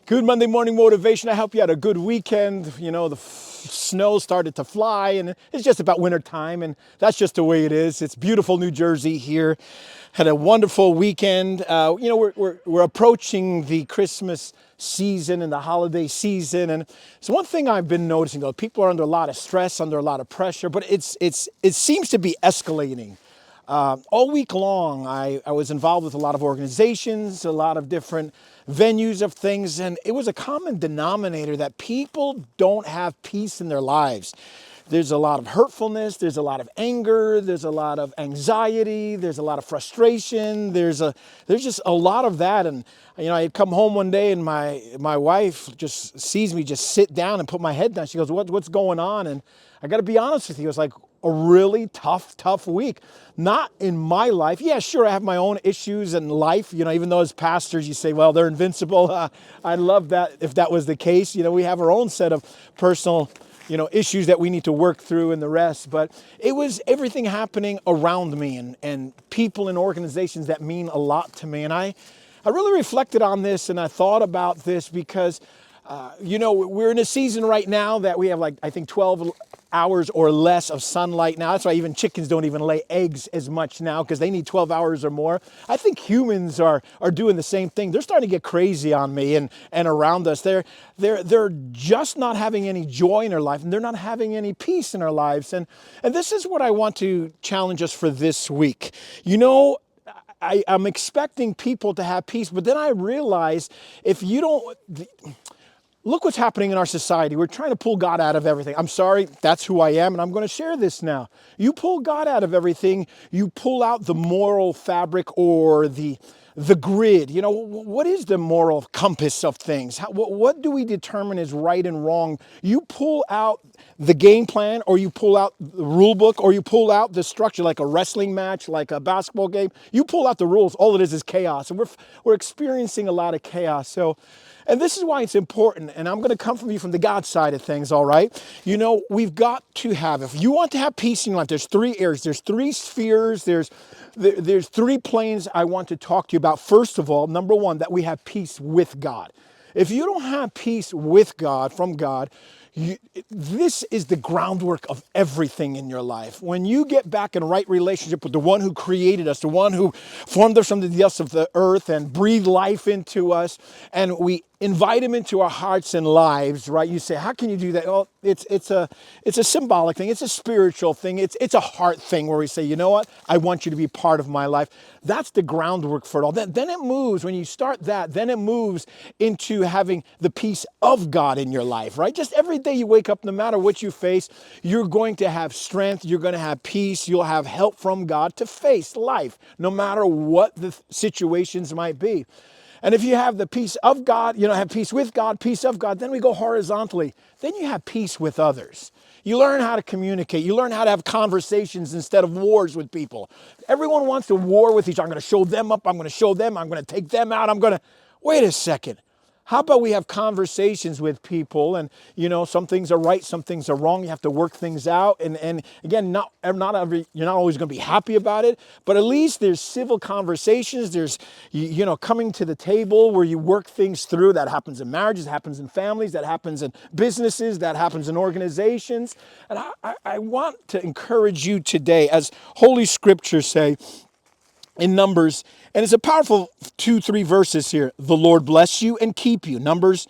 Good Monday morning motivation. I hope you had a good weekend. You know, the snow started to fly and it's just about winter time, and that's just the way it is. It's beautiful New Jersey here. Had a wonderful weekend. We're approaching the Christmas season and the holiday season, and so one thing I've been noticing, though, people are under a lot of stress, under a lot of pressure, but it seems to be escalating. All week long, I was involved with a lot of organizations, a lot of different venues of things, and it was a common denominator that people don't have peace in their lives. There's a lot of hurtfulness, there's a lot of anger, there's a lot of anxiety, there's a lot of frustration, there's just a lot of that. And I come home one day and my wife just sees me just sit down and put my head down. She goes, what's going on? And I got to be honest with you, it's like a really tough week. Not in my life. Yeah, sure, I have my own issues in life. Even though as pastors you say, well, they're invincible. I love that if that was the case. We have our own set of personal issues that we need to work through and the rest. But it was everything happening around me and people and organizations that mean a lot to me. And I really reflected on this and I thought about this because, we're in a season right now that we have I think 12 hours or less of sunlight now. That's why even chickens don't even lay eggs as much now because they need 12 hours or more. I think humans are doing the same thing. They're starting to get crazy on me and around us. They're just not having any joy in their life, and they're not having any peace in their lives. And this is what I want to challenge us for this week. I'm expecting people to have peace, but then I realize if you don't... Look what's happening in our society. We're trying to pull God out of everything. I'm sorry, that's who I am, and I'm going to share this now. You pull God out of everything, you pull out the moral fabric or the grid. What is the moral compass of things? What do we determine as right and wrong? You pull out the game plan, or you pull out the rule book, or you pull out the structure, like a wrestling match, like a basketball game. You pull out the rules, all it is chaos, and we're experiencing a lot of chaos. And this is why it's important, and I'm going to come from you from the God side of things, all right? We've got to have, if you want to have peace in your life, there's three areas, there's three spheres, there's three planes I want to talk to you about. First of all, number one, that we have peace with God. If you don't have peace with God, from God, this is the groundwork of everything in your life. When you get back in right relationship with the one who created us, the one who formed us from the dust of the earth and breathed life into us, and we invite him into our hearts and lives, right? You say, how can you do that? Well, it's a symbolic thing. It's a spiritual thing. It's a heart thing where we say, you know what? I want you to be part of my life. That's the groundwork for it all. Then it moves, when you start that, then it moves into having the peace of God in your life, right? Just every day you wake up, no matter what you face, you're going to have strength. You're going to have peace. You'll have help from God to face life, no matter what the situations might be. And if you have the peace of God, have peace with God, peace of God, then we go horizontally. Then you have peace with others. You learn how to communicate. You learn how to have conversations instead of wars with people. Everyone wants to war with each other. I'm going to show them up. I'm going to show them. I'm going to take them out. Wait a second. How about we have conversations with people, and some things are right, some things are wrong. You have to work things out, and again, you're not always going to be happy about it, but at least there's civil conversations. There's coming to the table where you work things through. That happens in marriages, that happens in families, that happens in businesses, that happens in organizations. And I want to encourage you today, as Holy Scriptures say in Numbers, and it's a powerful 2-3 verses here. The Lord bless you and keep you. Numbers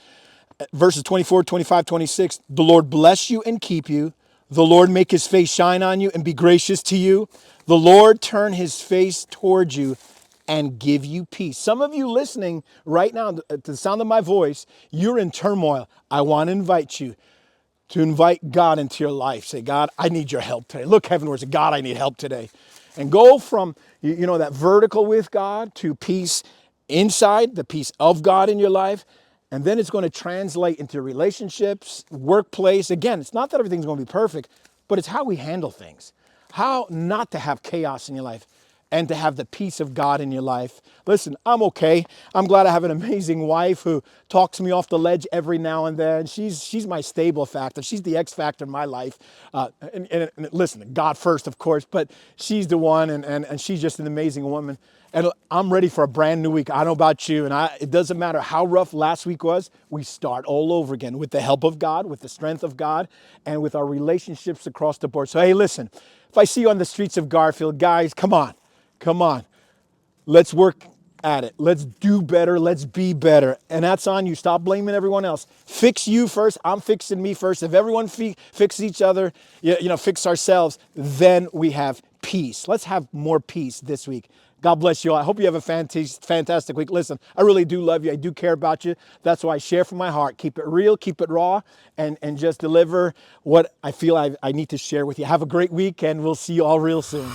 verses 24, 25, 26. The Lord bless you and keep you. The Lord make his face shine on you and be gracious to you. The Lord turn his face towards you and give you peace. Some of you listening right now, to the sound of my voice, you're in turmoil. I want to invite you to invite God into your life. Say, God, I need your help today. Look heavenwards. God, I need help today. And go from, that vertical with God to peace inside, the peace of God in your life. And then it's going to translate into relationships, workplace. Again, it's not that everything's going to be perfect, but it's how we handle things. How not to have chaos in your life. and to have the peace of God in your life. Listen, I'm okay. I'm glad I have an amazing wife who talks me off the ledge every now and then. She's my stable factor. She's the X factor in my life. And listen, God first, of course, but she's the one, and she's just an amazing woman. And I'm ready for a brand new week. I don't know about you, and it doesn't matter how rough last week was, we start all over again with the help of God, with the strength of God, and with our relationships across the board. So, hey, listen, if I see you on the streets of Garfield, guys, come on. Let's work at it. Let's do better. Let's be better. And that's on you. Stop blaming everyone else. Fix you first. I'm fixing me first. If everyone fix each other, fix ourselves, then we have peace. Let's have more peace this week. God bless you all. I hope you have a fantastic week. Listen, I really do love you. I do care about you. That's why I share from my heart. Keep it real, keep it raw, and just deliver what I feel I need to share with you. Have a great week, and we'll see you all real soon.